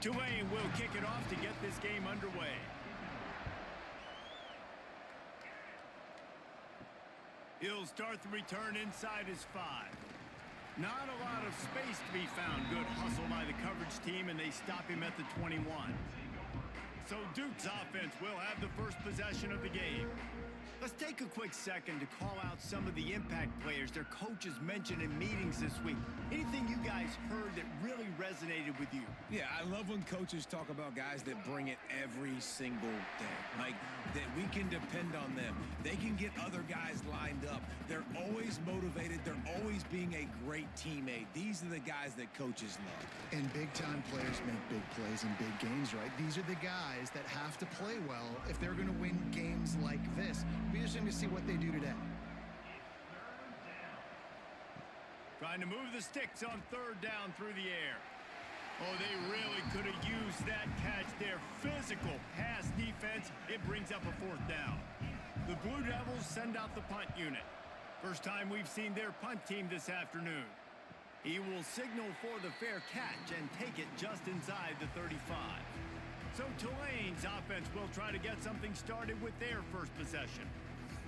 Tulane will kick it off to get this game underway. He'll start the return inside his 5. Not a lot of space to be found. Good hustle by the coverage team, and they stop him at the 21. So Duke's offense will have the first possession of the game. Let's take a quick second to call out some of the impact players their coaches mentioned in meetings this week. Anything you guys heard that really resonated with you? Yeah, I love when coaches talk about guys that bring it every single day. Like, that we can depend on them. They can get other guys lined up. They're always motivated. They're always being a great teammate. These are the guys that coaches love. And big-time players make big plays in big games, right? These are the guys that have to play well if they're going to win games like this. Be interesting to see what they do today. Trying to move the sticks on third down through the air. Oh, they really could have used that catch there. Physical pass defense. It brings up a fourth down. The Blue Devils send out the punt unit. First time we've seen their punt team this afternoon. He will signal for the fair catch and take it just inside the 35. So Tulane's offense will try to get something started with their first possession.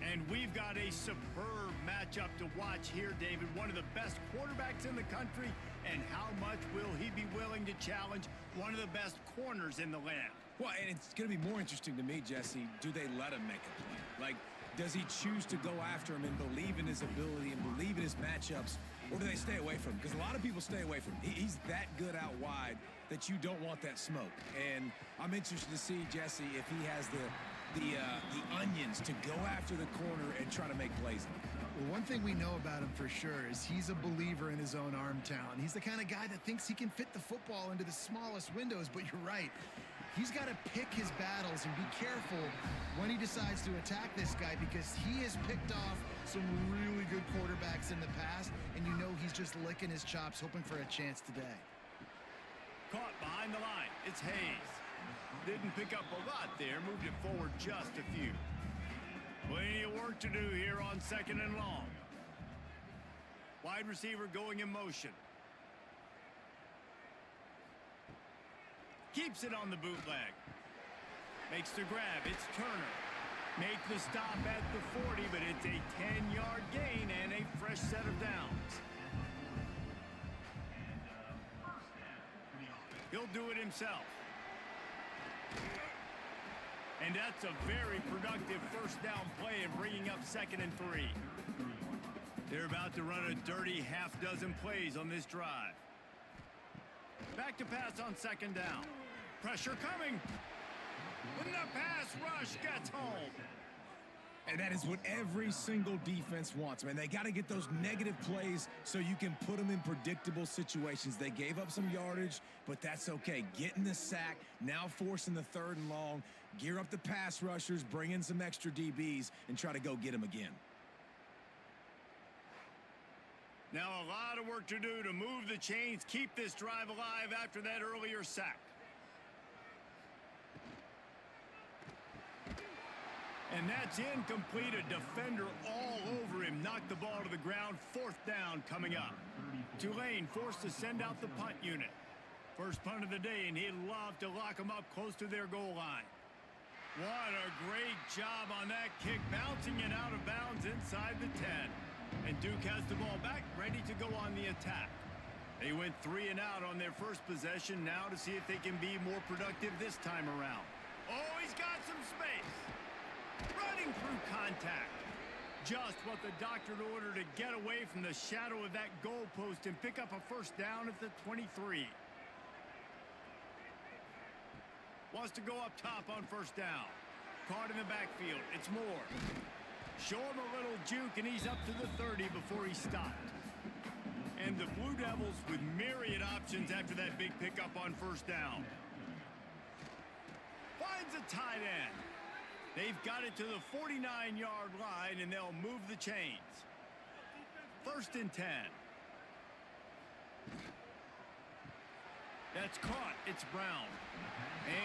And we've got a superb matchup to watch here, David. One of the best quarterbacks in the country. And how much will he be willing to challenge one of the best corners in the land? Well, and it's going to be more interesting to me, Jesse, do they let him make a play? Like, does he choose to go after him and believe in his ability and believe in his matchups, or do they stay away from him? Because a lot of people stay away from him. He's that good out wide that you don't want that smoke. And I'm interested to see, Jesse, if he has the onions to go after the corner and try to make plays on him. Well, one thing we know about him for sure is he's a believer in his own arm talent. He's the kind of guy that thinks he can fit the football into the smallest windows, but you're right. He's got to pick his battles and be careful when he decides to attack this guy, because he has picked off some really good quarterbacks in the past, and you know he's just licking his chops, hoping for a chance today. Caught behind the line. It's Hayes. Didn't pick up a lot there. Moved it forward just a few. Plenty of work to do here on second and long. Wide receiver going in motion. Keeps it on the bootleg. Makes the grab. It's Turner. Make the stop at the 40, but it's a 10-yard gain and a fresh set of downs. He'll do it himself. And that's a very productive first down play and bringing up 2nd and 3. They're about to run a dirty half-dozen plays on this drive. Back to pass on 2nd down. Pressure coming. And the pass rush gets home. And that is what every single defense wants, man. They got to get those negative plays so you can put them in predictable situations. They gave up some yardage, but that's okay. Getting the sack, now forcing the 3rd and long, gear up the pass rushers, bring in some extra DBs, and try to go get them again. Now a lot of work to do to move the chains, keep this drive alive after that earlier sack. And that's incomplete. A defender all over him. Knocked the ball to the ground. 4th down coming up. Tulane forced to send out the punt unit. First punt of the day, and he'd love to lock them up close to their goal line. What a great job on that kick. Bouncing it out of bounds inside the 10. And Duke has the ball back, ready to go on the attack. They went 3 and out on their first possession. Now to see if they can be more productive this time around. Oh, he's got some space. Running through contact. Just what the doctor ordered to get away from the shadow of that goalpost and pick up a first down at the 23. Wants to go up top on first down. Caught in the backfield. It's Moore. Show him a little juke, and he's up to the 30 before he stopped. And the Blue Devils with myriad options after that big pickup on first down. Finds a tight end. They've got it to the 49-yard line, and they'll move the chains. 1st and 10. That's caught. It's Brown.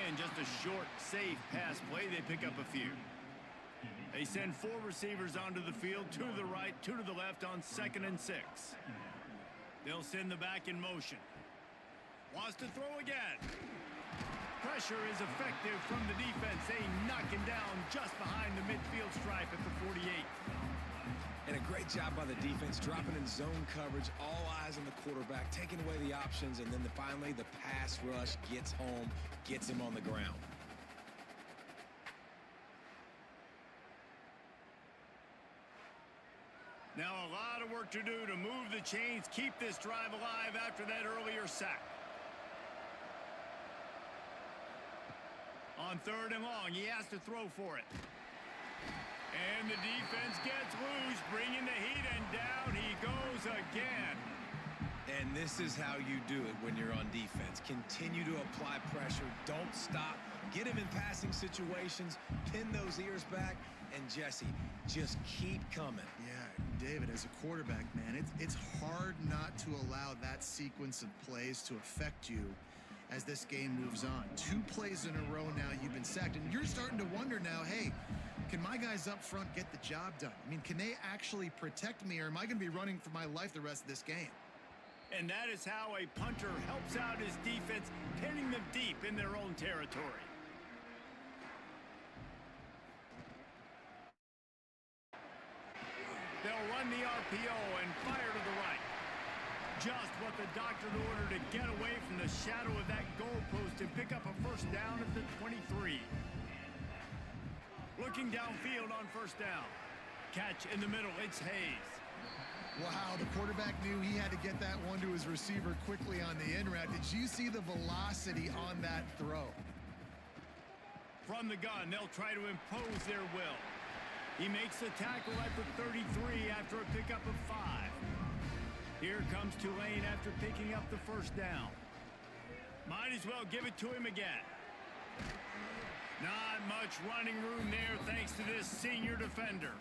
And just a short, safe pass play. They pick up a few. They send 4 receivers onto the field, 2 to the right, 2 to the left on 2nd and 6. They'll send the back in motion. Wants to throw again. pressure is effective from the defense. They knock him down just behind the midfield stripe at the 48. And a great job by the defense, dropping in zone coverage, all eyes on the quarterback, taking away the options, and then finally the pass rush gets home, gets him on the ground. Now a lot of work to do to move the chains, keep this drive alive after that earlier sack. On 3rd and long, he has to throw for it. And the defense gets loose, bringing the heat, and down he goes again. And this is how you do it when you're on defense. Continue to apply pressure. Don't stop. Get him in passing situations. Pin those ears back. And Jesse, just keep coming. Yeah, David, as a quarterback, man, it's hard not to allow that sequence of plays to affect you as this game moves on. 2 plays in a row now you've been sacked, and you're starting to wonder now, hey, can my guys up front get the job done? I mean, can they actually protect me, or am I going to be running for my life the rest of this game? And that is how a punter helps out his defense, pinning them deep in their own territory. They'll run the RPO and fire to the right. Just what the doctor ordered to get away from the shadow of that goalpost and pick up a first down at the 23. Looking downfield on first down. Catch in the middle, it's Hayes. Wow, the quarterback knew he had to get that one to his receiver quickly on the in route. Did you see the velocity on that throw? From the gun, they'll try to impose their will. He makes the tackle at the 33 after a pickup of 5. Here comes Tulane after picking up the first down. Might as well give it to him again. Not much running room there thanks to this senior defender.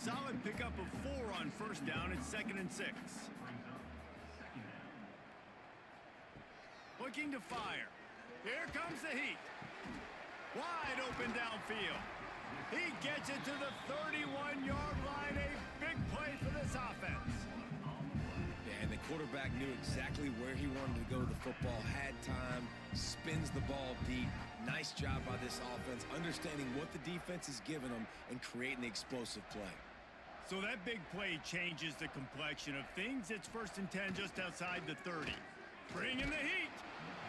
Solid pickup of 4 on first down at 2nd and 6. Looking to fire. Here comes the heat. Wide open downfield. He gets it to the 31-yard line. A big play for this offense. Yeah, and the quarterback knew exactly where he wanted to go with the football, had time, spins the ball deep. Nice job by this offense, understanding what the defense is giving them and creating the explosive play. So that big play changes the complexion of things. It's 1st and 10 just outside the 30. Bringing the heat.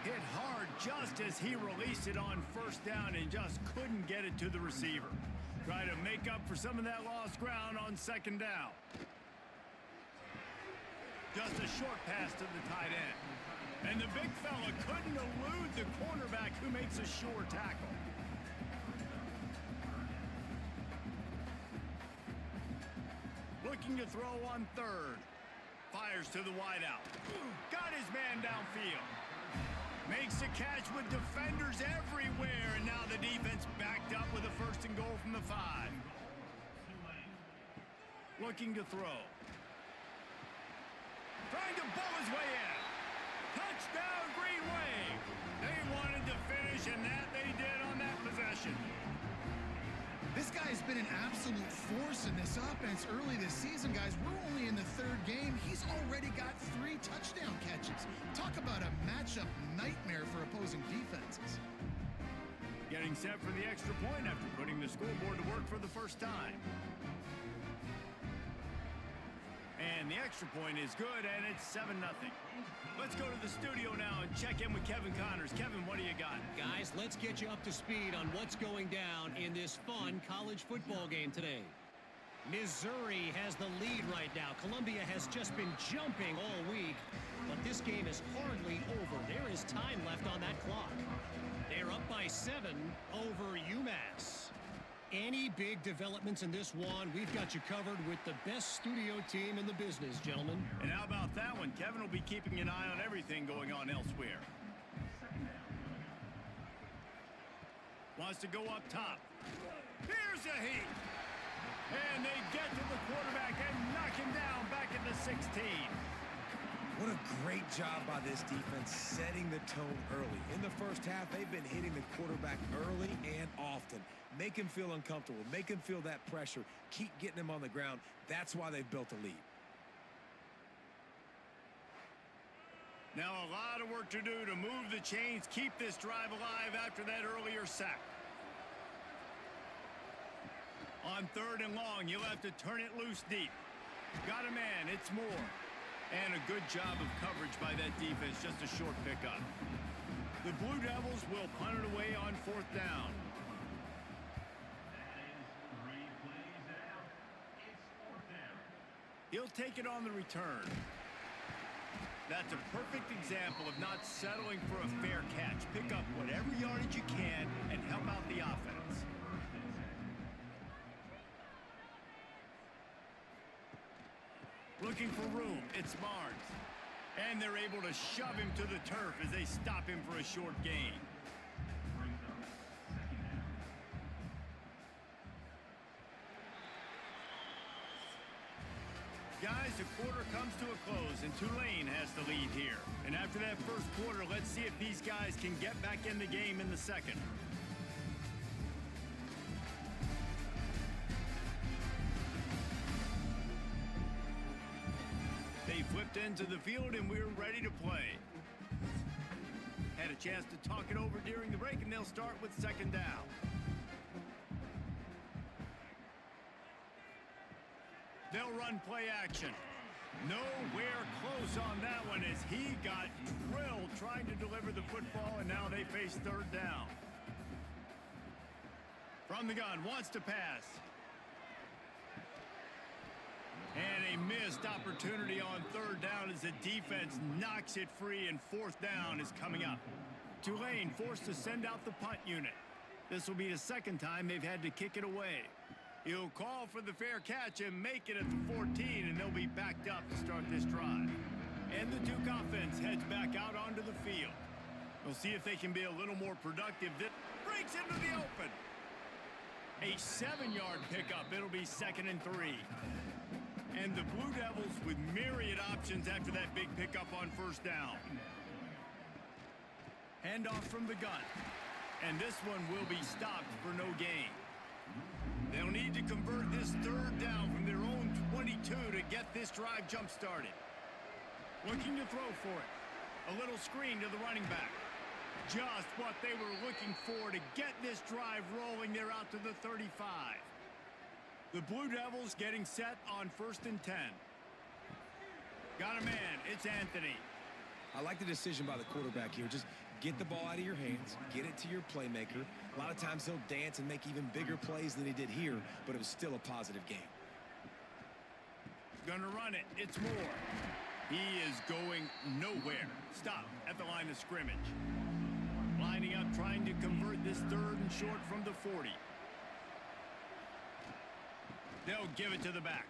Hit hard just as he released it on first down and just couldn't get it to the receiver. Try to make up for some of that lost ground on 2nd down. Just a short pass to the tight end. And the big fella couldn't elude the cornerback who makes a sure tackle. Looking to throw on 3rd. Fires to the wideout. Got his man downfield. Makes the catch with defenders everywhere, and now the defense backed up with a 1st and goal from the 5. Looking to throw. Trying to bowl his way in. Touchdown, Green Wave. They wanted to finish, and that they did on that possession. This guy has been an absolute force in this offense early this season, guys. We're only in the 3rd game. He's already got 3 touchdown catches. Talk about a matchup nightmare for opposing defenses. Getting set for the extra point after putting the scoreboard to work for the first time. And the extra point is good, and it's 7-0. Let's go to the studio now and check in with Kevin Connors. Kevin, what do you got? Guys, let's get you up to speed on what's going down in this fun college football game today. Missouri has the lead right now. Columbia has just been jumping all week, but this game is hardly over. There is time left on that clock. They're up by 7 over UMass. Any big developments in this one, we've got you covered with the best studio team in the business, gentlemen. And how about that one? Kevin will be keeping an eye on everything going on elsewhere. Wants to go up top. Here's the heat. And they get to the quarterback and knock him down back at the 16. What a great job by this defense setting the tone early. In the first half, they've been hitting the quarterback early and often. Make him feel uncomfortable. Make him feel that pressure. Keep getting him on the ground. That's why they've built a lead. Now a lot of work to do to move the chains, keep this drive alive after that earlier sack. On 3rd and long, you'll have to turn it loose deep. Got a man, it's Moore. And a good job of coverage by that defense, just a short pickup. The Blue Devils will punt it away on 4th down. He'll take it on the return. That's a perfect example of not settling for a fair catch. Pick up whatever yardage you can and help out the offense. Looking for room, it's Barnes. And they're able to shove him to the turf as they stop him for a short gain. Guys, the quarter comes to a close, and Tulane has the lead here. And after that first quarter, let's see if these guys can get back in the game in the second. They flipped into the field, and we're ready to play. Had a chance to talk it over during the break, and they'll start with 2nd down. They'll run play action. Nowhere close on that one as he got drilled trying to deliver the football, and now they face 3rd down. From the gun, wants to pass. And a missed opportunity on 3rd down as the defense knocks it free, and 4th down is coming up. Tulane forced to send out the punt unit. This will be the 2nd time they've had to kick it away. He'll call for the fair catch and make it at the 14, and they'll be backed up to start this drive. And the Duke offense heads back out onto the field. We'll see if they can be a little more productive. That breaks into the open. A 7-yard pickup. It'll be 2nd and 3. And the Blue Devils with myriad options after that big pickup on 1st down. Handoff from the gun. And this one will be stopped for no gain. They'll need to convert this 3rd down from their own 22 to get this drive jump-started. Looking to throw for it. A little screen to the running back. Just what they were looking for to get this drive rolling. They're out to the 35. The Blue Devils getting set on 1st and 10. Got a man. It's Anthony. I like the decision by the quarterback here. Just get the ball out of your hands, get it to your playmaker. A lot of times he'll dance and make even bigger plays than he did here, but it was still a positive game. Gonna run it. It's Moore. He is going nowhere. Stop at the line of scrimmage. Lining up, trying to convert this 3rd and short from the 40. They'll give it to the back.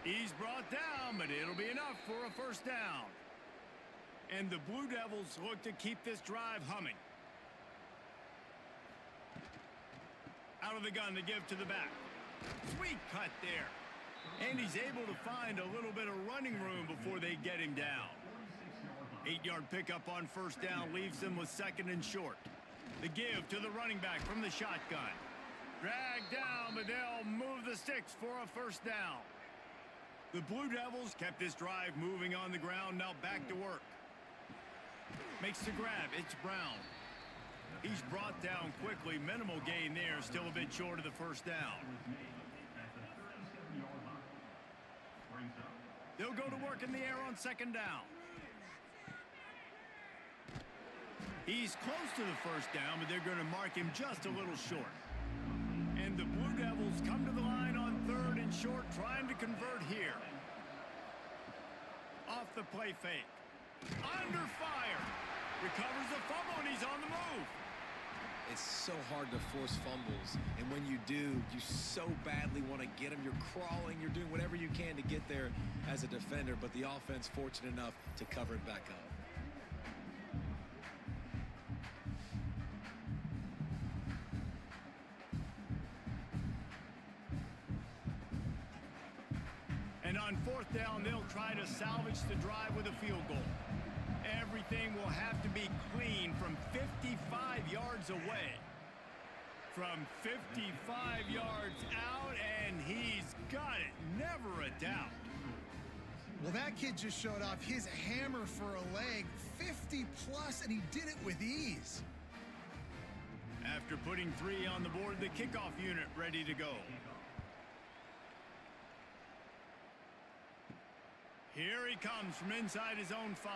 He's brought down, but it'll be enough for a 1st down. And the Blue Devils look to keep this drive humming. Out of the gun to give to the back. Sweet cut there. And he's able to find a little bit of running room before they get him down. 8-yard pickup on 1st down leaves them with 2nd and short. The give to the running back from the shotgun. Dragged down, but they'll move the sticks for a 1st down. The Blue Devils kept this drive moving on the ground, now back to work. Makes the grab, it's Brown. He's brought down quickly, minimal gain there, still a bit short of the 1st down. They'll go to work in the air on 2nd down. He's close to the 1st down, but they're going to mark him just a little short. And the Blue Devils come to the line on 3rd and short, trying to convert here. Off the play fake. Under fire. Recovers the fumble, and he's on the move. It's so hard to force fumbles, and when you do, you so badly want to get them. You're crawling, you're doing whatever you can to get there as a defender, but the offense fortunate enough to cover it back up. And on 4th down, they'll try to salvage the drive with a field goal. Everything will have to be clean from 55 yards away. From 55 yards out, and he's got it. Never a doubt. Well, that kid just showed off his hammer for a leg, 50 plus, and he did it with ease. After putting 3 on the board, the kickoff unit ready to go. Here he comes from inside his own 5.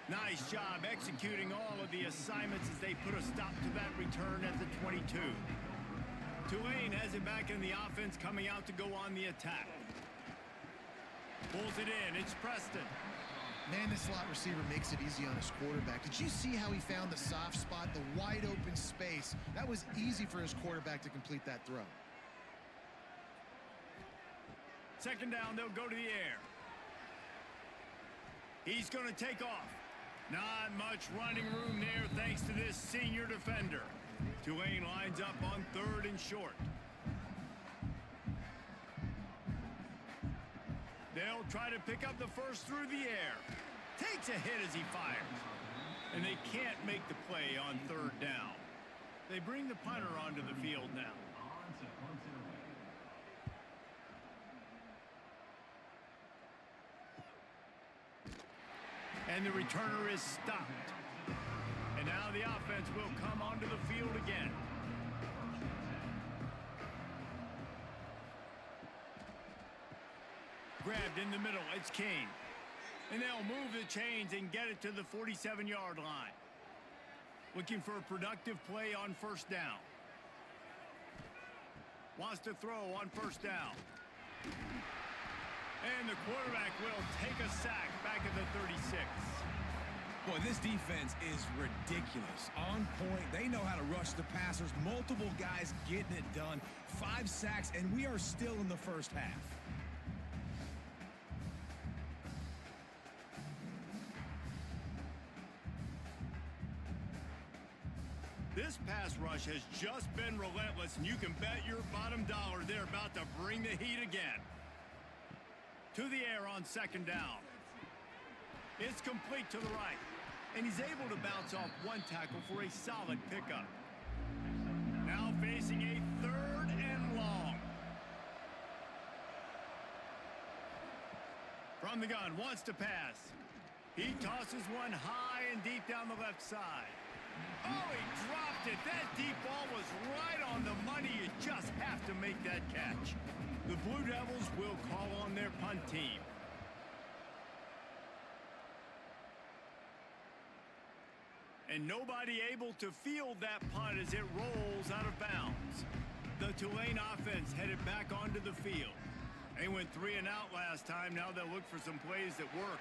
Nice job executing all of the assignments as they put a stop to that return at the 22. Tulane has it back in the offense, coming out to go on the attack. Pulls it in. It's Preston. Man, this slot receiver makes it easy on his quarterback. Did you see how he found the soft spot, the wide open space? That was easy for his quarterback to complete that throw. Second down, they'll go to the air. He's going to take off. Not much running room there thanks to this senior defender. Tulane lines up on 3rd and short. They'll try to pick up the first through the air. Takes a hit as he fires. And they can't make the play on 3rd down. They bring the punter onto the field now. And the returner is stopped. And now the offense will come onto the field again. Grabbed in the middle, it's King. And they'll move the chains and get it to the 47-yard line. Looking for a productive play on 1st down. Wants to throw on 1st down. And the quarterback will take a sack back at the 36. Boy, this defense is ridiculous. On point. They know how to rush the passers. Multiple guys getting it done. 5 sacks, and we are still in the first half. This pass rush has just been relentless, and you can bet your bottom dollar they're about to bring the heat again. To the air on 2nd down. It's complete to the right, and he's able to bounce off 1 tackle for a solid pickup. Now facing a 3rd and long. From the gun, wants to pass. He tosses one high and deep down the left side. Oh, he dropped it. That deep ball was right on the money. You just have to make that catch. The Blue Devils will call on their punt team. And nobody able to field that punt as it rolls out of bounds. The Tulane offense headed back onto the field. They went 3 and out last time. Now they'll look for some plays that work.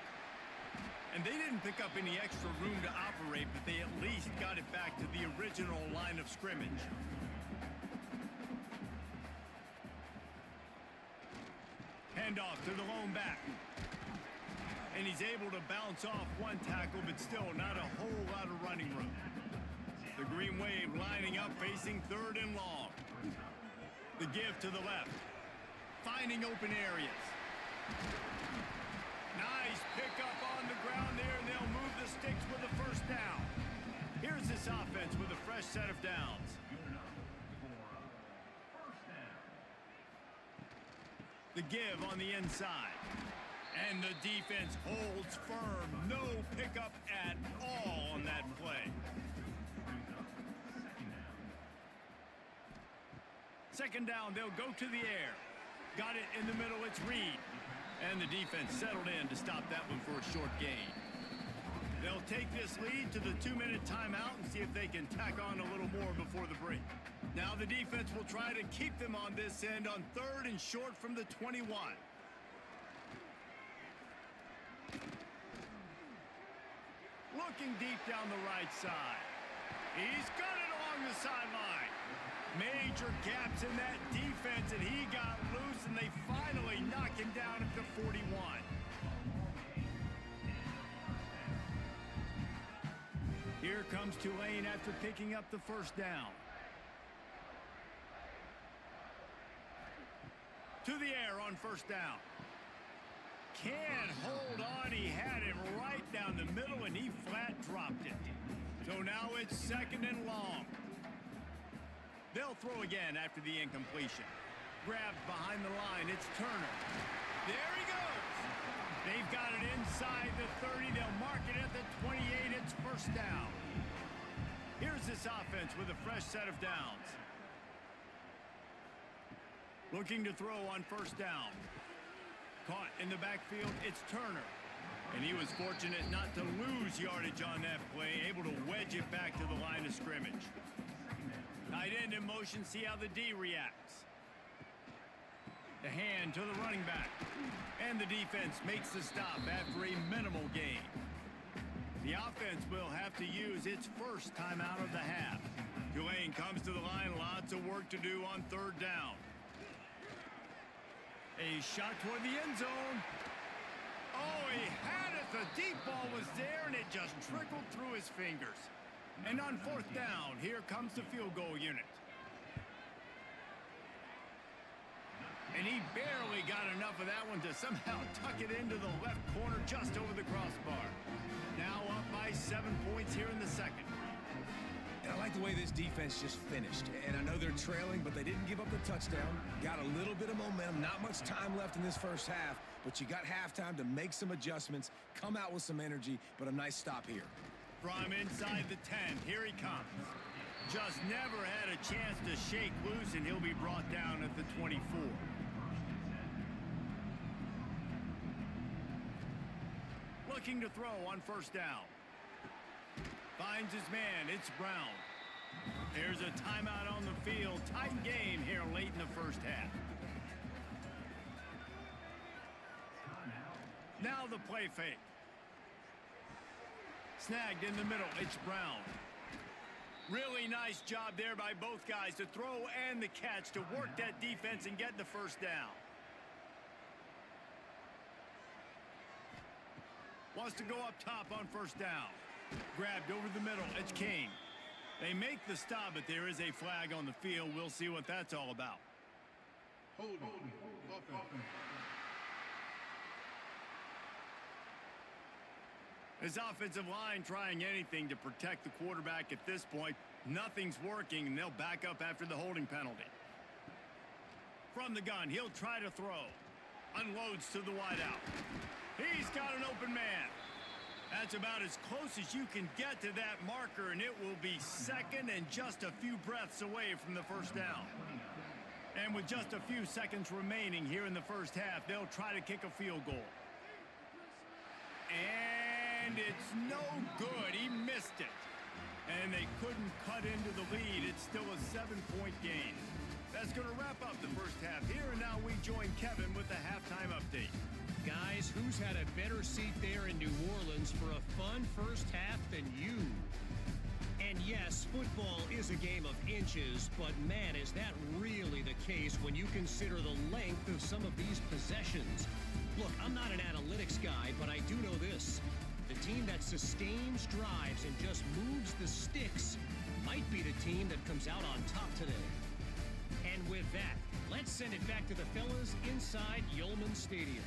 And they didn't pick up any extra room to operate, but they at least got it back to the original line of scrimmage. Handoff to the lone back. And he's able to bounce off 1 tackle, but still not a whole lot of running room. The Green Wave lining up, facing 3rd and long. The give to the left. Finding open areas. Nice pickup on the ground there, and they'll move the sticks with the 1st down. Here's this offense with a fresh set of downs. The give on the inside. And the defense holds firm. No pickup at all on that play. 2nd down, they'll go to the air. Got it in the middle, it's Reed. And the defense settled in to stop that one for a short gain. They'll take this lead to the 2-minute timeout and see if they can tack on a little more before the break. Now the defense will try to keep them on this end on 3rd and short from the 21. Looking deep down the right side. He's got it along the sideline. Major gaps in that defense, and he got loose, and they finally knock him down at the 41. Here comes Tulane after picking up the 1st down. To the air on 1st down. Can't hold on. He had him right down the middle, and he flat dropped it. So now it's 2nd and long. They'll throw again after the incompletion. Grabbed behind the line. It's Turner. There he goes. They've got it inside the 30. They'll mark it at the 28. It's first down. Here's this offense with a fresh set of downs. Looking to throw on first down. Caught in the backfield, it's Turner. And he was fortunate not to lose yardage on that play, able to wedge it back to the line of scrimmage. Tight end in motion, see how the D reacts. The hand to the running back. And the defense makes the stop after a minimal gain. The offense will have to use its first timeout of the half. Tulane comes to the line, lots of work to do on third down. A shot toward the end zone. Oh, he had it. The deep ball was there, and it just trickled through his fingers. And on fourth down, here comes the field goal unit. And he barely got enough of that one to somehow tuck it into the left corner just over the crossbar. Now up by 7 points here in the second. And I like the way this defense just finished. And I know they're trailing, but they didn't give up the touchdown. Got a little bit of momentum. Not much time left in this first half, but you got halftime to make some adjustments, come out with some energy, but a nice stop here. From inside the 10, here he comes. Just never had a chance to shake loose, and he'll be brought down at the 24. Looking to throw on first down. Finds his man, it's Brown. There's a timeout on the field. Tight game here late in the first half. Now the play fake. Snagged in the middle, it's Brown. Really nice job there by both guys to throw and the catch to work that defense and get the first down. Wants to go up top on first down. Grabbed over the middle, it's King. They make the stop, but there is a flag on the field. We'll see what that's all about. Holding. This offensive line trying anything to protect the quarterback at this point. Nothing's working, and they'll back up after the holding penalty. From the gun, he'll try to throw. Unloads to the wideout. He's got an open man. That's about as close as you can get to that marker, and it will be second and just a few breaths away from the first down. And with just a few seconds remaining here in the first half, they'll try to kick a field goal. And it's no good. He missed it. And they couldn't cut into the lead. It's still a 7-point gain. That's going to wrap up the first half here, and now we join Kevin with the halftime update. Guys, who's had a better seat there in New Orleans for a fun first half than you? And yes, football is a game of inches, but man, is that really the case when you consider the length of some of these possessions. Look, I'm not an analytics guy, but I do know this. The team that sustains drives and just moves the sticks might be the team that comes out on top today. And with that, let's send it back to the fellas inside Yulman Stadium.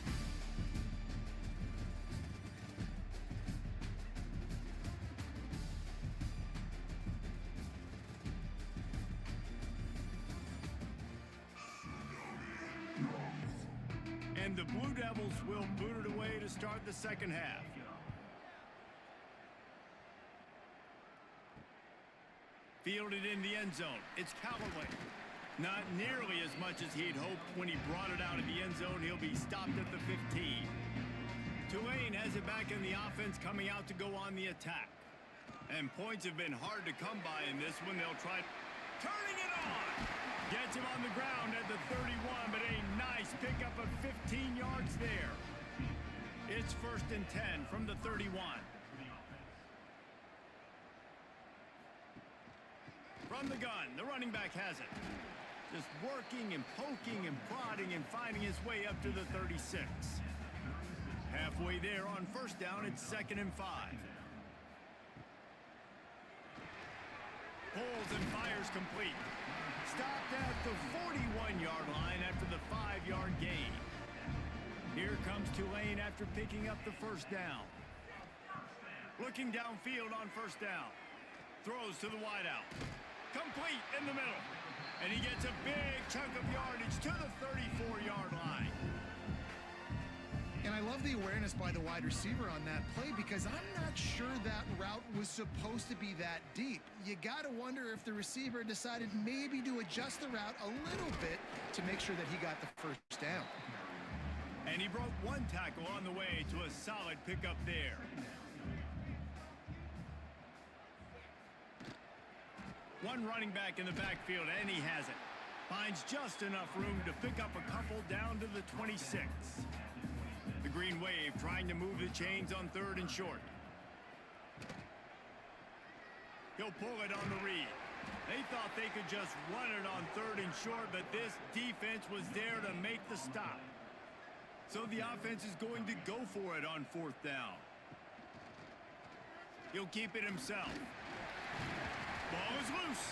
And the Blue Devils will boot it away to start the second half. Fielded in the end zone. It's Callaway. Not nearly as much as he'd hoped when he brought it out of the end zone. He'll be stopped at the 15. Tulane has it back in the offense, coming out to go on the attack. And points have been hard to come by in this one. They'll try turning it on. Gets him on the ground at the 31, but a nice pickup of 15 yards there. It's 1st and 10 from the 31. From the gun, the running back has it. Just working and poking and prodding and finding his way up to the 36. Halfway there on first down, it's 2nd and 5. Pulls and fires complete. Stopped at the 41-yard line after the 5-yard gain. Here comes Tulane after picking up the first down. Looking downfield on first down. Throws to the wideout. Complete in the middle. And he gets a big chunk of yardage to the 34-yard line. And I love the awareness by the wide receiver on that play because I'm not sure that route was supposed to be that deep. You got to wonder if the receiver decided maybe to adjust the route a little bit to make sure that he got the first down. And he broke one tackle on the way to a solid pickup there. One running back in the backfield, and he has it. Finds just enough room to pick up a couple down to the 26. The Green Wave trying to move the chains on 3rd and short. He'll pull it on the read. They thought they could just run it on 3rd and short, but this defense was there to make the stop. So the offense is going to go for it on 4th down. He'll keep it himself. Ball is loose.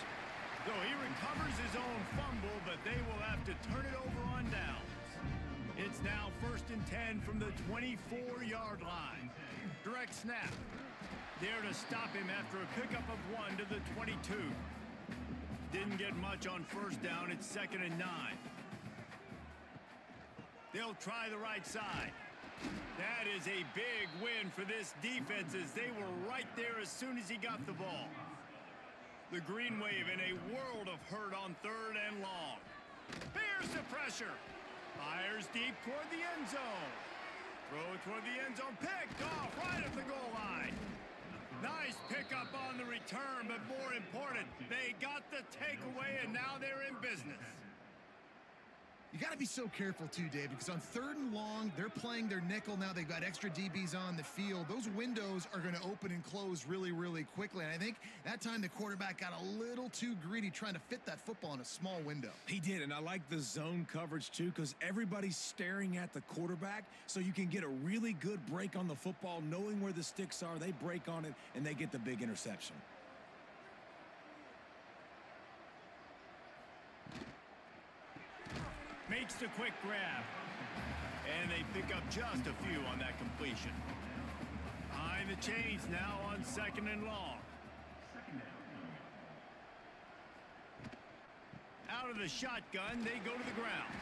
So he recovers his own fumble, but they will have to turn it over on downs. It's now 1st and 10 from the 24-yard line. Direct snap. There to stop him after a pickup of 1 to the 22. Didn't get much on 1st down. It's 2nd and 9. They'll try the right side. That is a big win for this defense as they were right there as soon as he got the ball. The Green Wave in a world of hurt on 3rd and long. Bears the pressure. Fires deep toward the end zone. Throw toward the end zone. Picked off right at the goal line. Nice pickup on the return, but more important, they got the takeaway, and now they're in business. You got to be so careful too, Dave, because on 3rd and long, they're playing their nickel now. They've got extra DBs on the field. Those windows are going to open and close really, really quickly. And I think that time the quarterback got a little too greedy trying to fit that football in a small window. He did, and I like the zone coverage too because everybody's staring at the quarterback, so you can get a really good break on the football, knowing where the sticks are. They break on it, and they get the big interception. Makes the quick grab. And they pick up just a few on that completion. Behind the chains now on 2nd and long. Out of the shotgun, they go to the ground.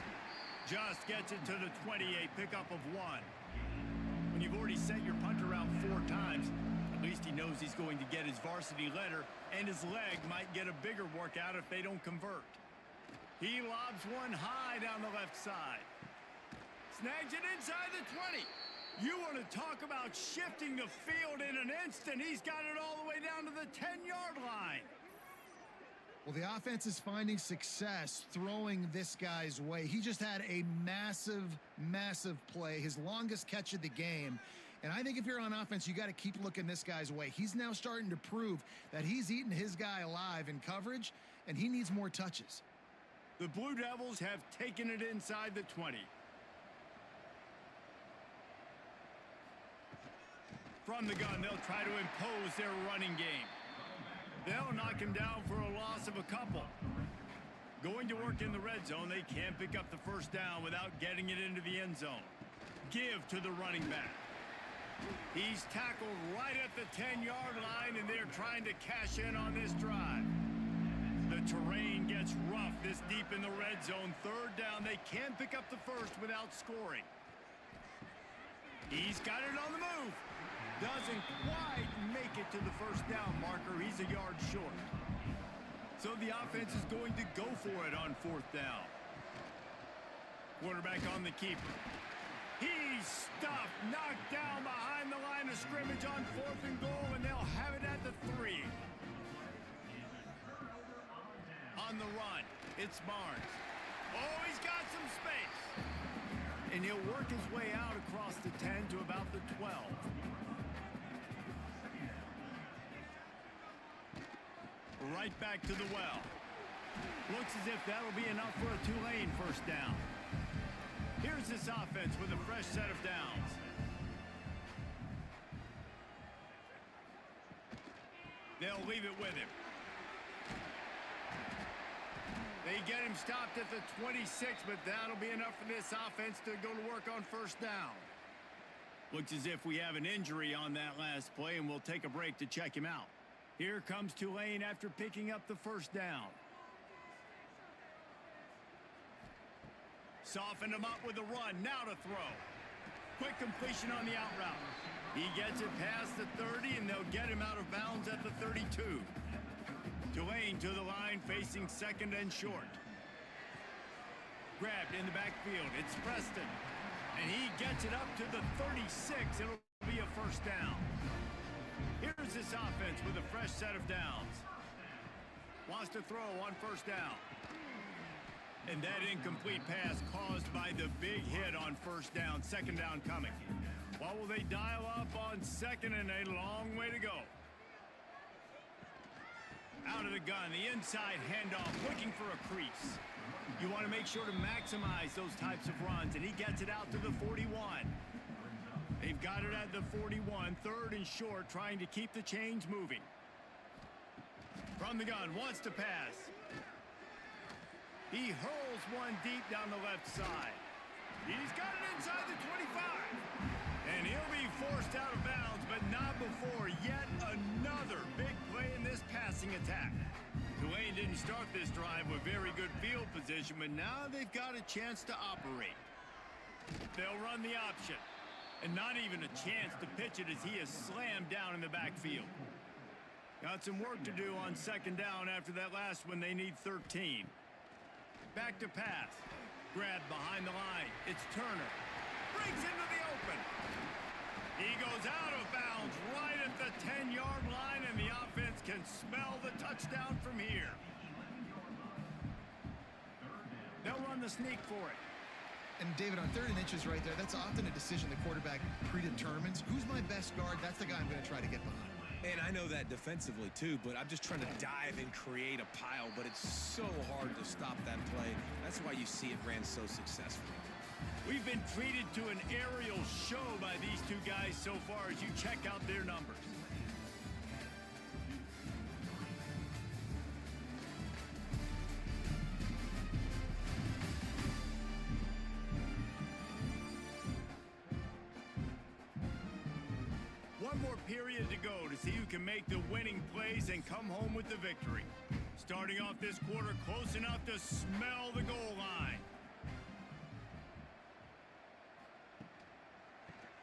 Just gets it to the 28, pickup of 1. When you've already sent your punter out 4 times, at least he knows he's going to get his varsity letter, and his leg might get a bigger workout if they don't convert. He lobs one high down the left side. Snags it inside the 20. You want to talk about shifting the field in an instant. He's got it all the way down to the 10-yard line. Well, the offense is finding success throwing this guy's way. He just had a massive, massive play, his longest catch of the game. And I think if you're on offense, you got to keep looking this guy's way. He's now starting to prove that he's eating his guy alive in coverage, and he needs more touches. The Blue Devils have taken it inside the 20. From the gun, they'll try to impose their running game. They'll knock him down for a loss of a couple. Going to work in the red zone, they can't pick up the 1st down without getting it into the end zone. Give to the running back. He's tackled right at the 10-yard line, and they're trying to cash in on this drive. The terrain gets rough this deep in the red zone. 3rd down, they can't pick up the 1st without scoring. He's got it on the move. Doesn't quite make it to the 1st down marker. He's a yard short. So the offense is going to go for it on 4th down. Quarterback on the keeper. He's stuffed, knocked down behind the line of scrimmage on 4th and goal, and they'll have it at the 3. On the run, it's Barnes. Oh, he's got some space. And he'll work his way out across the 10 to about the 12. Right back to the well. Looks as if that'll be enough for a Tulane 1st down. Here's this offense with a fresh set of downs. They'll leave it with him. They get him stopped at the 26, but that'll be enough for this offense to go to work on 1st down. Looks as if we have an injury on that last play, and we'll take a break to check him out. Here comes Tulane after picking up the 1st down. Softened him up with a run. Now to throw. Quick completion on the out route. He gets it past the 30, and they'll get him out of bounds at the 32. Tulane to the line, facing second and short. Grabbed in the backfield. It's Preston. And he gets it up to the 36. It'll be a first down. Here's this offense with a fresh set of downs. Wants to throw on first down. And that incomplete pass caused by the big hit on first down. Second down coming. What will they dial up on second, and a long way to go? Out of the gun, the inside handoff, looking for a crease. You want to make sure to maximize those types of runs, and he gets it out to the 41. They've got it at the 41, third and short, trying to keep the chains moving. From the gun, wants to pass. He hurls one deep down the left side. He's got it inside the 25. And he'll be forced out of bounds, but not before yet another big play in this passing attack. Tulane didn't start this drive with very good field position, but now they've got a chance to operate. They'll run the option. And not even a chance to pitch it as he is slammed down in the backfield. Got some work to do on second down after that last one. They need 13. Back to pass. Grabbed behind the line. It's Turner. Brings into the open. He goes out of bounds right at the 10-yard line, and the offense can smell the touchdown from here. They'll run the sneak for it. And David, on 3rd and inches right there, that's often a decision the quarterback predetermines. Who's my best guard? That's the guy I'm going to try to get behind. And I know that defensively, too, but I'm just trying to dive and create a pile, but it's so hard to stop that play. That's why you see it ran so successfully. We've been treated to an aerial show by these two guys so far as you check out their numbers. One more period to go to see who can make the winning plays and come home with the victory. Starting off this quarter close enough to smell the goal line.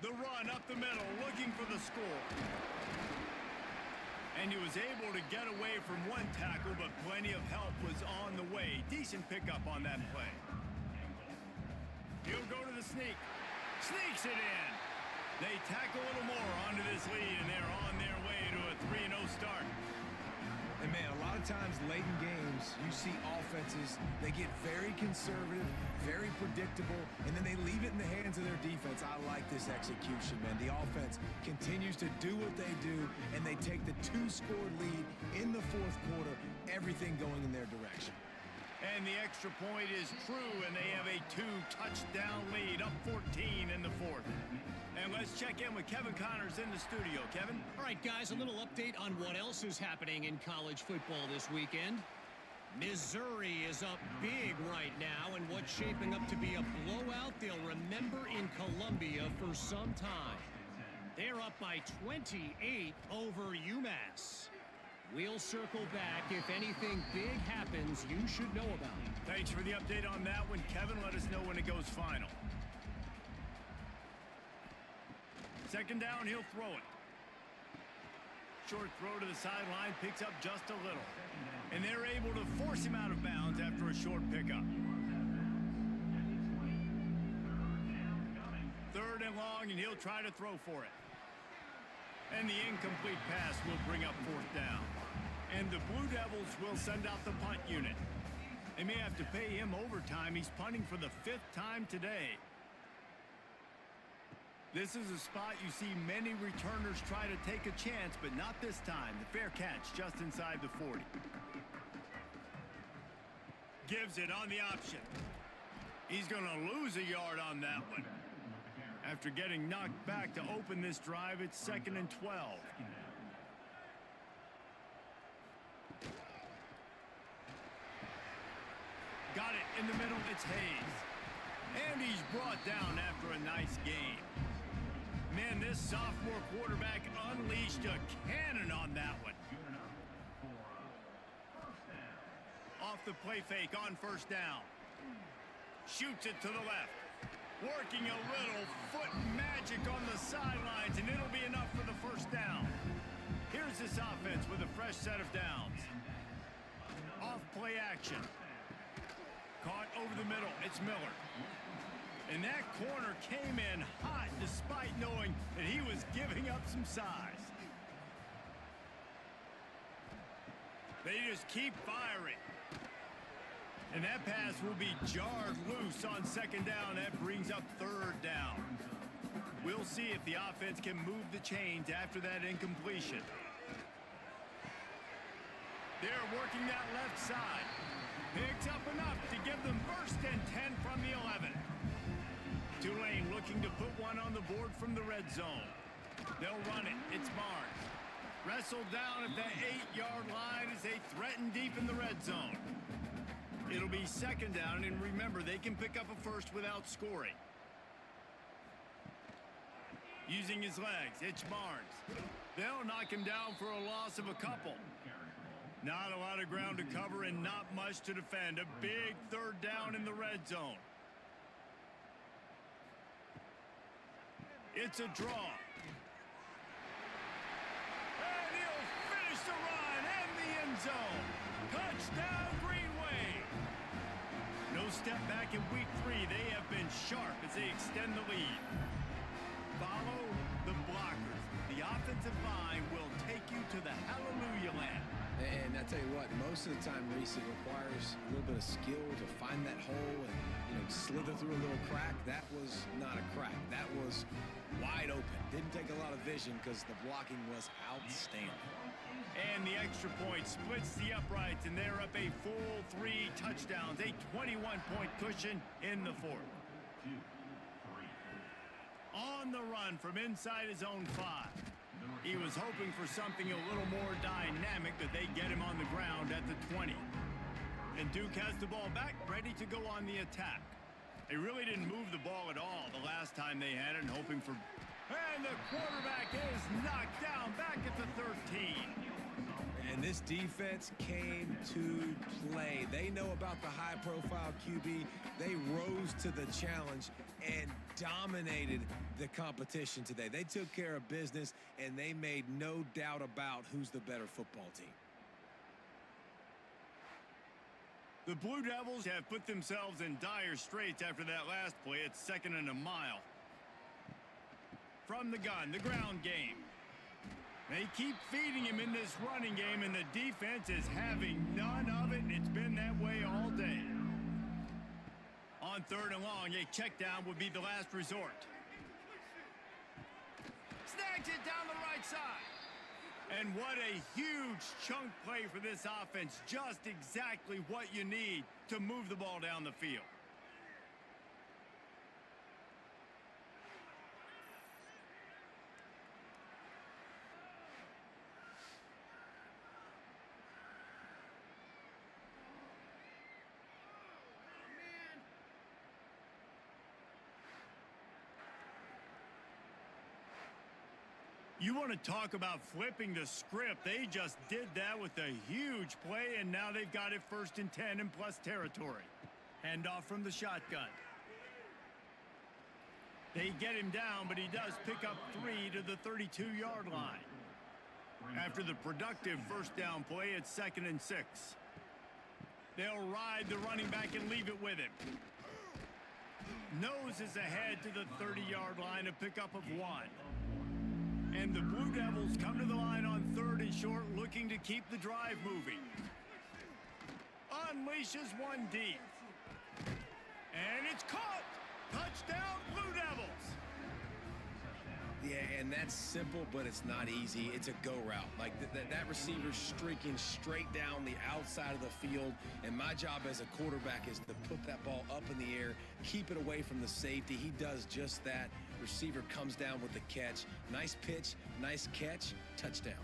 The run up the middle, looking for the score. And he was able to get away from one tackle, but plenty of help was on the way. Decent pickup on that play. He'll go to the sneak. Sneaks it in. They tack a little more onto this lead, and they're on their way to a 3-0 start. And, man, a lot of times late in games, you see offenses, they get very conservative, very predictable, and then they leave it in the hands of their defense. I like this execution, man. The offense continues to do what they do, and they take the 2-score lead in the 4th quarter, everything going in their direction. And the extra point is true, and they have a 2-touchdown lead, up 14 in the 4th. And let's check in with Kevin Connors in the studio. Kevin? All right, guys, a little update on what else is happening in college football this weekend. Missouri is up big right now, and what's shaping up to be a blowout they'll remember in Columbia for some time. They're up by 28 over UMass. We'll circle back if anything big happens you should know about. Thanks for the update on that one, Kevin. Let us know when it goes final. Second down, he'll throw it. Short throw to the sideline, picks up just a little. And they're able to force him out of bounds after a short pickup. 3rd and long, and he'll try to throw for it. And the incomplete pass will bring up 4th down. And the Blue Devils will send out the punt unit. They may have to pay him overtime. He's punting for the 5th time today. This is a spot you see many returners try to take a chance, but not this time. The fair catch just inside the 40. Gives it on the option. He's going to lose a yard on that one. After getting knocked back to open this drive, it's 2nd and 12. Got it in the middle. It's Hayes. And he's brought down after a nice game. Man, this sophomore quarterback unleashed a cannon on that one. Off the play fake on 1st down. Shoots it to the left. Working a little foot magic on the sidelines, and it'll be enough for the first down. Here's this offense with a fresh set of downs. Off play action. Caught over the middle. It's Miller. And that corner came in hot despite knowing that he was giving up some size. They just keep firing. And that pass will be jarred loose on second down. That brings up third down. We'll see if the offense can move the chains after that incompletion. They're working that left side. Picks up enough to give them first and 10 from the 11. Tulane looking to put one on the board from the red zone. They'll run it. It's Barnes. Wrestled down at the 8-yard line as they threaten deep in the red zone. It'll be second down, and remember, they can pick up a first without scoring. Using his legs, it's Barnes. They'll knock him down for a loss of a couple. Not a lot of ground to cover and not much to defend. A big third down in the red zone. It's a draw. And he'll finish the run and the end zone. Touchdown, Greenway. No step back in week 3. They have been sharp as they extend the lead. Follow the blockers. The offensive line will take you to the hallelujah land. And I tell you what, most of the time, Reese, it requires a little bit of skill to find that hole and, slither through a little crack. That was not a crack. That was wide open. Didn't take a lot of vision because the blocking was outstanding. And the extra point splits the uprights, and they're up a full 3 touchdowns, a 21-point cushion in the fourth. On the run from inside his own 5. He was hoping for something a little more dynamic, but they get him on the ground at the 20. And Duke has the ball back, ready to go on the attack. They really didn't move the ball at all the last time they had it, and hoping for... And the quarterback is knocked down back at the 13. And this defense came to play. They know about the high-profile QB. They rose to the challenge and dominated the competition today. They took care of business, and they made no doubt about who's the better football team. The Blue Devils have put themselves in dire straits after that last play. It's 2nd and a mile. From the gun, the ground game. They keep feeding him in this running game, and the defense is having none of it, and it's been that way all day. On 3rd and long, a check down would be the last resort. Snags it down the right side. And what a huge chunk play for this offense. Just exactly what you need to move the ball down the field. You want to talk about flipping the script. They just did that with a huge play, and now they've got it 1st and 10 in plus territory. Handoff from the shotgun. They get him down, but he does pick up 3 to the 32-yard line. After the productive first down play, it's 2nd and 6. They'll ride the running back and leave it with him. Noses ahead to the 30-yard line, a pickup of 1. And the Blue Devils come to the line on 3rd and short, looking to keep the drive moving. Unleashes one deep. And it's caught. Touchdown, Blue Devils. Yeah, and that's simple, but it's not easy. It's a go route. Like that receiver's streaking straight down the outside of the field, and my job as a quarterback is to put that ball up in the air, keep it away from the safety. He does just that. Receiver comes down with the catch. Nice pitch, nice catch, touchdown.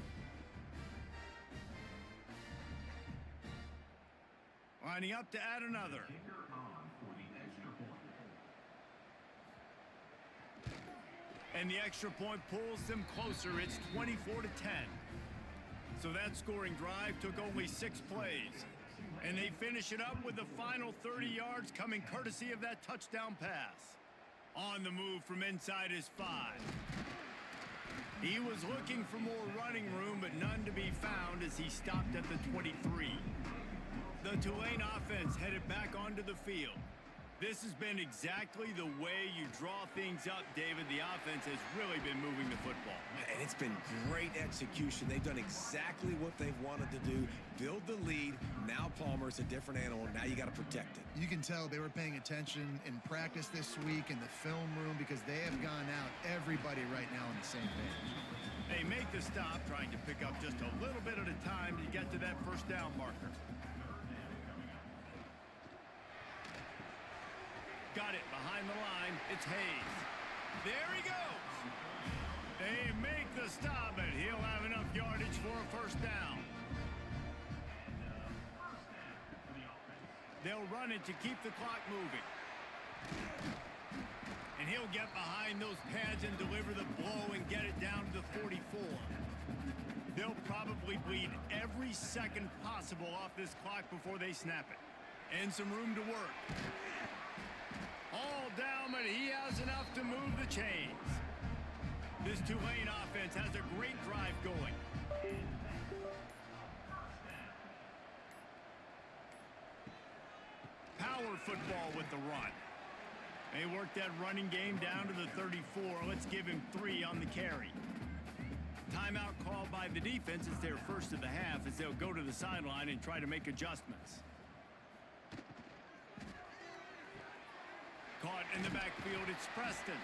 Lining up to add another. And the extra point pulls them closer. It's 24 to 10. So that scoring drive took only 6 plays. And they finish it up with the final 30 yards coming courtesy of that touchdown pass. On the move from inside his 5. He was looking for more running room, but none to be found as he stopped at the 23. The Tulane offense headed back onto the field. This has been exactly the way you draw things up, David. The offense has really been moving the football. And it's been great execution. They've done exactly what they've wanted to do. Build the lead. Now Palmer's a different animal. Now you got to protect it. You can tell they were paying attention in practice this week in the film room because they have gone out, everybody right now on the same page. They make the stop, trying to pick up just a little bit at a time to get to that first down marker. Got it behind the line. It's Hayes. There he goes. They make the stop, but he'll have enough yardage for a first down. They'll run it to keep the clock moving. And he'll get behind those pads and deliver the blow and get it down to the 44. They'll probably bleed every second possible off this clock before they snap it. And some room to work. All down, but he has enough to move the chains. This Tulane offense has a great drive going. Power football with the run. They work that running game down to the 34. Let's give him 3 on the carry. Timeout called by the defense. It's their first of the half as they'll go to the sideline and try to make adjustments. Caught in the backfield, it's Preston.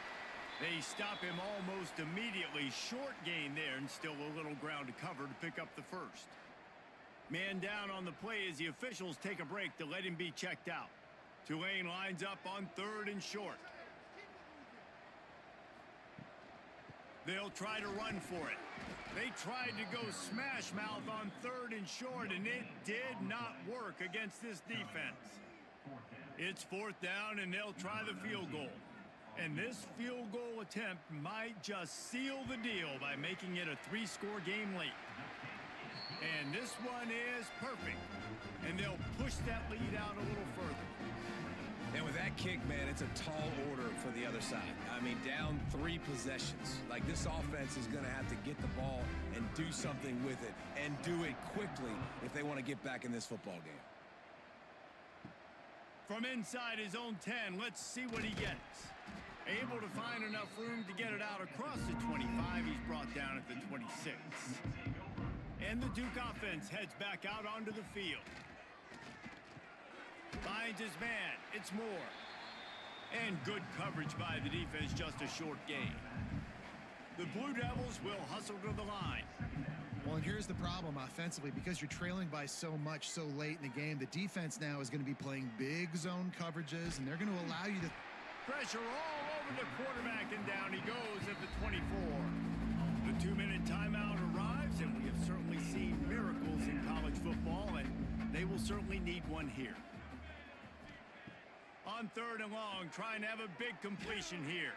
They stop him almost immediately. Short gain there and still a little ground to cover to pick up the first. Man down on the play as the officials take a break to let him be checked out. Tulane lines up on 3rd and short. They'll try to run for it. They tried to go smash mouth on 3rd and short, and it did not work against this defense. It's 4th down, and they'll try the field goal. And this field goal attempt might just seal the deal by making it a 3-score game late. And this one is perfect. And they'll push that lead out a little further. And with that kick, man, it's a tall order for the other side. I mean, down 3 possessions. Like, this offense is going to have to get the ball and do something with it, and do it quickly if they want to get back in this football game. From inside his own 10, let's see what he gets. Able to find enough room to get it out across the 25. He's brought down at the 26. And the Duke offense heads back out onto the field. Finds his man. It's Moore. And good coverage by the defense, just a short gain. The Blue Devils will hustle to the line. Well, and here's the problem offensively. Because you're trailing by so much so late in the game, the defense now is going to be playing big zone coverages, and they're going to allow you to... Pressure all over the quarterback, and down he goes at the 24. The 2-minute timeout arrives, and we have certainly seen miracles in college football, and they will certainly need one here. On 3rd and long, trying to have a big completion here.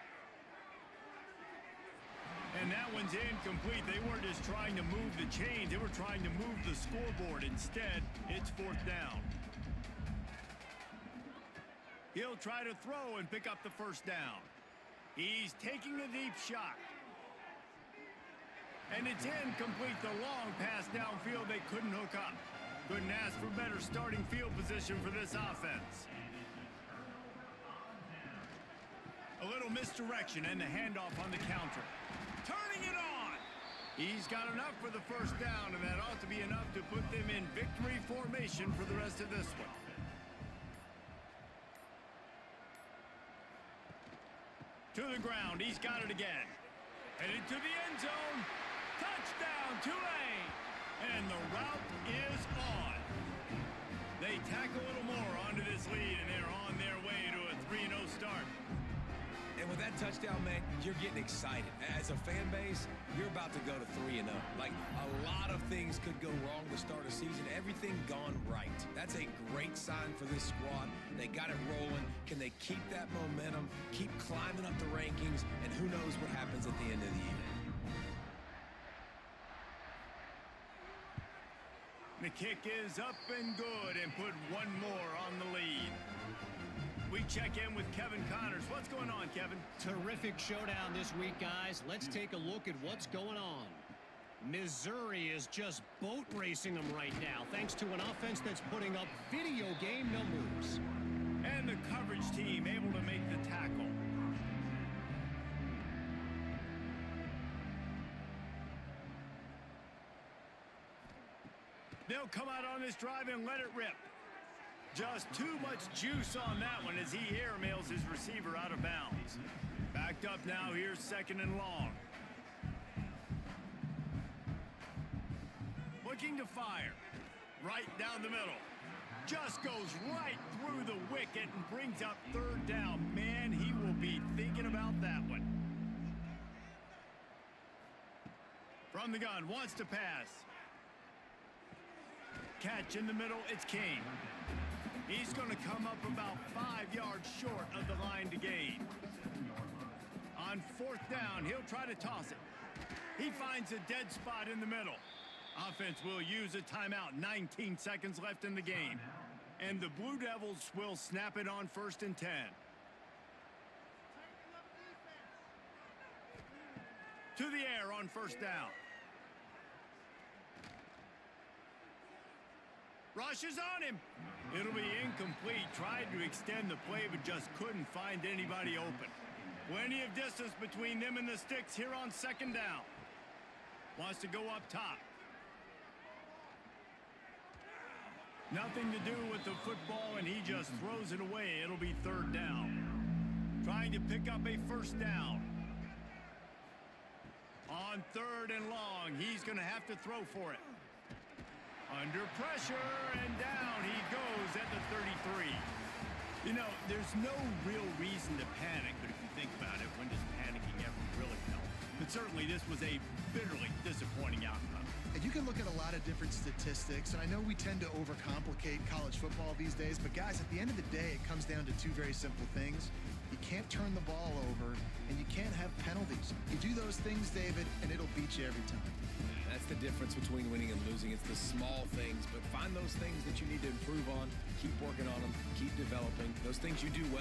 And that one's incomplete. They weren't just trying to move the chains. They were trying to move the scoreboard. Instead, it's 4th down. He'll try to throw and pick up the first down. He's taking a deep shot. And it's incomplete. The long pass downfield, they couldn't hook up. Couldn't ask for better starting field position for this offense. A little misdirection and the handoff on the counter. Turning it on. He's got enough for the first down, and that ought to be enough to put them in victory formation for the rest of this one. To the ground. He's got it again. Headed to the end zone. Touchdown, Tulane. And the route is on. They tack a little more onto this lead, and they're on their way to a 3-0 start. And with that touchdown, man, you're getting excited. As a fan base, you're about to go to 3-0. Like, a lot of things could go wrong to start a season. Everything gone right. That's a great sign for this squad. They got it rolling. Can they keep that momentum, keep climbing up the rankings, and who knows what happens at the end of the year. The kick is up and good, and put one more on the lead. We check in with Kevin Connors. What's going on, Kevin? Terrific showdown this week, guys. Let's take a look at what's going on. Missouri is just boat racing them right now, thanks to an offense that's putting up video game numbers. And the coverage team able to make the tackle. They'll come out on this drive and let it rip. Just too much juice on that one as he airmails his receiver out of bounds. Backed up now, here's 2nd and long. Looking to fire. Right down the middle. Just goes right through the wicket and brings up 3rd down. Man, he will be thinking about that one. From the gun, wants to pass. Catch in the middle, it's King. He's going to come up about 5 yards short of the line to gain. On 4th down, he'll try to toss it. He finds a dead spot in the middle. Offense will use a timeout. 19 seconds left in the game. And the Blue Devils will snap it on 1st and 10. To the air on 1st down. Rushes on him. It'll be incomplete. Tried to extend the play, but just couldn't find anybody open. Plenty of distance between them and the sticks here on 2nd down. Wants to go up top. Nothing to do with the football, and he just throws it away. It'll be 3rd down. Trying to pick up a 1st down. On 3rd and long, he's going to have to throw for it. Under pressure, and down he goes at the 33. You know, there's no real reason to panic, but if you think about it, when does panicking ever really help? But certainly this was a bitterly disappointing outcome. And you can look at a lot of different statistics, and I know we tend to overcomplicate college football these days, but guys, at the end of the day, it comes down to 2 very simple things. You can't turn the ball over, and you can't have penalties. You do those things, David, and it'll beat you every time. That's the difference between winning and losing. It's the small things, but find those things that you need to improve on. Keep working on them. Keep developing. Those things you do well.